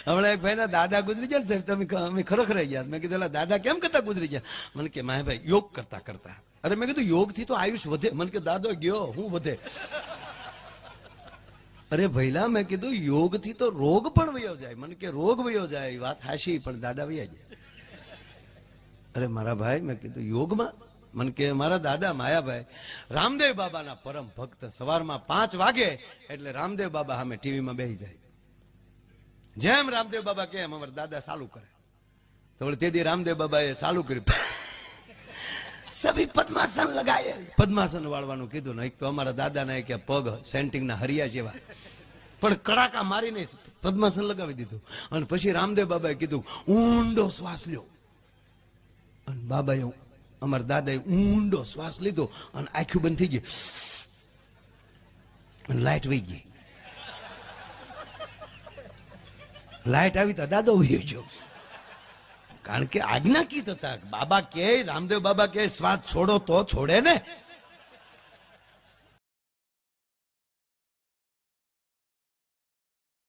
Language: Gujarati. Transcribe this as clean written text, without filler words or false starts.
હમણાં એક ભાઈના દાદા ગુજરી ગયા ને સાહેબ, તમે અમે ખરેખર રહી ગયા. મેં કીધું દાદા કેમ કરતા ગુજરી ગયા? મને કે માયાભાઈ યોગ કરતા કરતા. અરે મેં કીધું યોગ થી તો આયુષ વધે. મને કે દાદો ગયો હું વધે? અરે ભઈલા મેં કીધું યોગ થી તો રોગ પણ વયો જાય. મને કે રોગ વયો જાય વાત હાશી, પણ દાદા વયા જાય. અરે મારા ભાઈ મેં કીધું યોગમાં? મને કે મારા દાદા માયાભાઈ રામદેવ બાબાના પરમ ભક્ત. સવારમાં 5 વાગે એટલે રામદેવ બાબા સામે ટીવીમાં બેસી જાય. જેમ રામદેવ બાબા કે એમ અમારા દાદા ચાલુ કરે. તો તેથી રામદેવ બાબાએ ચાલુ કર્યું, સભી પદ્માસન લગાય. પદ્માસન વાળવાનું કીધું ને. એક તો અમારા દાદાના કે પગ સેન્ટિંગના હરિયા જેવા, પણ કડાકા મારીને પદ્માસન લગાવી દીધું. અને પછી રામદેવ બાબાએ કીધું ઊંડો શ્વાસ લ્યો. અને બાબાએ અમારા દાદાએ ઊંડો શ્વાસ લીધો અને આંખું બંધ થઈ ગઈ અને લાઈટ વહી ગઈ. લાઈટ આવી તો દાદો વહી ગયો. કારણ કે આજ્ઞા કીત હતા. બાબા કે રામદેવ બાબા કે શ્વાસ છોડો તો છોડે ને.